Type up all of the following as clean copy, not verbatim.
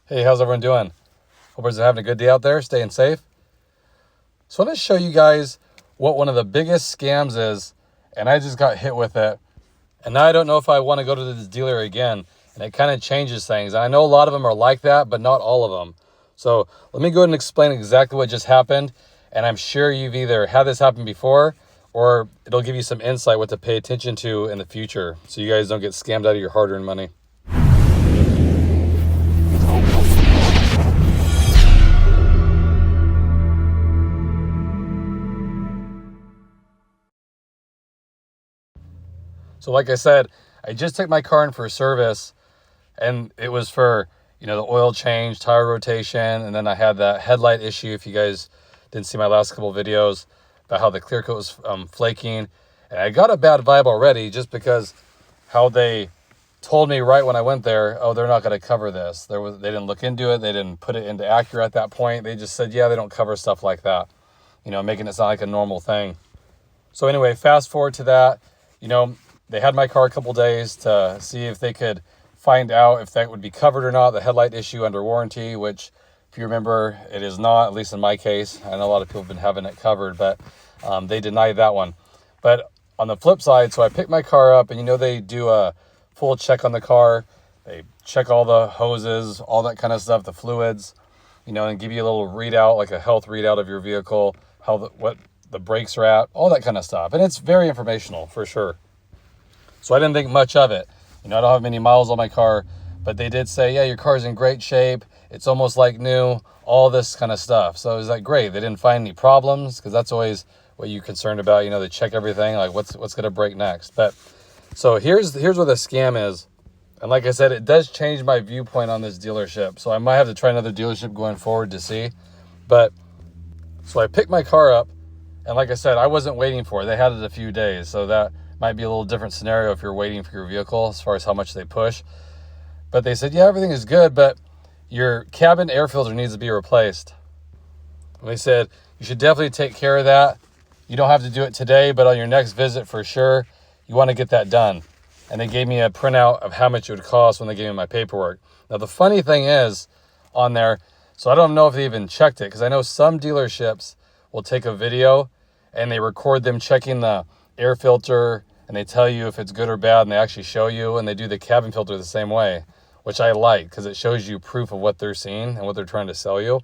Hey, how's everyone doing? Hope everyone's having a good day out there, staying safe. So I want to show you guys what one of the biggest scams is, and I just got hit with it. And now I don't know if I want to go to this dealer again, and it kind of changes things. And I know a lot of them are like that, but not all of them. So let me go ahead and explain exactly what just happened. And I'm sure you've either had this happen before, or it'll give you some insight what to pay attention to in the future, so you guys don't get scammed out of your hard-earned money. So like I said, I just took my car in for a service, and it was for, the oil change, tire rotation, and then I had that headlight issue. If you guys didn't see my last couple videos about how the clear coat was flaking, and I got a bad vibe already just because how they told me right when I went there, oh, they're not going to cover this. They didn't look into it. They didn't put it into Acura at that point. They just said, yeah, they don't cover stuff like that, making it sound like a normal thing. So anyway, fast forward to that, they had my car a couple days to see if they could find out if that would be covered or not, the headlight issue under warranty, which, if you remember, it is not, at least in my case. I know a lot of people have been having it covered, but they denied that one. But on the flip side, so I picked my car up, and they do a full check on the car. They check all the hoses, all that kind of stuff, the fluids, and give you a little readout, like a health readout of your vehicle, what the brakes are at, all that kind of stuff. And it's very informational, for sure. So I didn't think much of it. I don't have many miles on my car, but they did say, yeah, your car's in great shape. It's almost like new, all this kind of stuff. So it was like, great. They didn't find any problems, because that's always what you're concerned about. They check everything, like what's going to break next. But so here's where the scam is. And like I said, it does change my viewpoint on this dealership. So I might have to try another dealership going forward to see. But so I picked my car up, and like I said, I wasn't waiting for it. They had it a few days. So that might be a little different scenario if you're waiting for your vehicle as far as how much they push. But they said, yeah, everything is good, but your cabin air filter needs to be replaced. And they said, you should definitely take care of that. You don't have to do it today, but on your next visit for sure, you want to get that done. And they gave me a printout of how much it would cost when they gave me my paperwork. Now, the funny thing is on there, so I don't know if they even checked it, because I know some dealerships will take a video and they record them checking the air filter, and they tell you if it's good or bad, and they actually show you, and they do the cabin filter the same way, which I like, because it shows you proof of what they're seeing and what they're trying to sell you.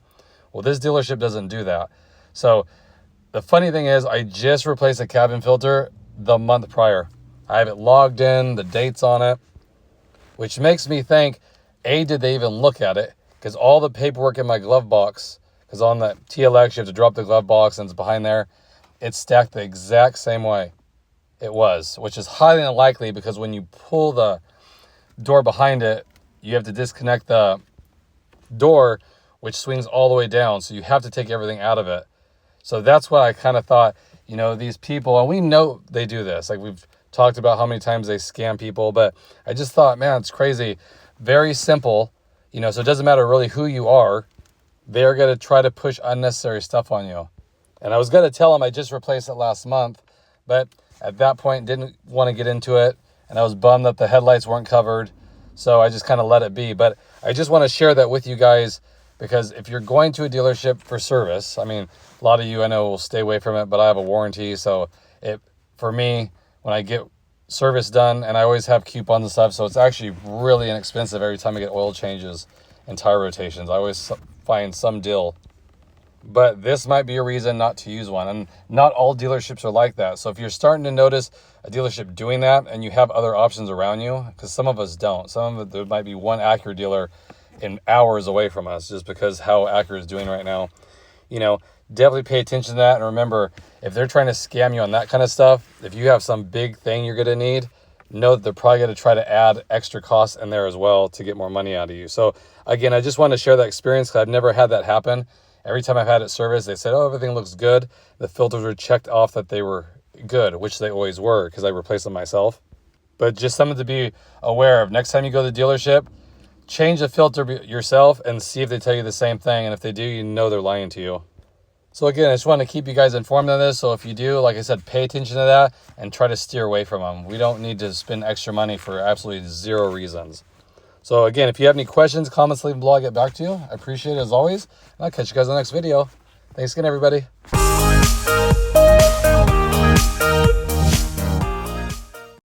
Well, this dealership doesn't do that. So the funny thing is, I just replaced a cabin filter the month prior. I have it logged in, the dates on it, which makes me think, A, did they even look at it? Because all the paperwork in my glove box, because on the TLX, you have to drop the glove box, and it's behind there, it's stacked the exact same way it was, which is highly unlikely, because when you pull the door behind it, you have to disconnect the door, which swings all the way down. So you have to take everything out of it. So that's why I kind of thought, these people, and we know they do this. Like, we've talked about how many times they scam people, but I just thought, man, it's crazy. Very simple, so it doesn't matter really who you are. They're going to try to push unnecessary stuff on you. And I was going to tell them I just replaced it last month, but at that point didn't want to get into it. And I was bummed that the headlights weren't covered. So I just kind of let it be. But I just want to share that with you guys, because if you're going to a dealership for service, I mean, a lot of you I know will stay away from it, but I have a warranty. So for me, when I get service done, and I always have coupons and stuff, so it's actually really inexpensive every time I get oil changes and tire rotations. I always find some deal. But this might be a reason not to use one. And not all dealerships are like that. So if you're starting to notice a dealership doing that, and you have other options around you, because some of us don't. Some of it, there might be one Acura dealer in hours away from us, just because how Acura is doing right now. Definitely pay attention to that. And remember, if they're trying to scam you on that kind of stuff, if you have some big thing you're going to need, know that they're probably going to try to add extra costs in there as well to get more money out of you. So again, I just want to share that experience, because I've never had that happen. Every time I've had it serviced, they said, oh, everything looks good. The filters were checked off that they were good, which they always were, because I replaced them myself. But just something to be aware of. Next time you go to the dealership, change the filter yourself and see if they tell you the same thing. And if they do, they're lying to you. So again, I just want to keep you guys informed on this. So if you do, like I said, pay attention to that and try to steer away from them. We don't need to spend extra money for absolutely zero reasons. So again, if you have any questions, comments, leave them below. I'll get back to you. I appreciate it as always. And I'll catch you guys in the next video. Thanks again, everybody.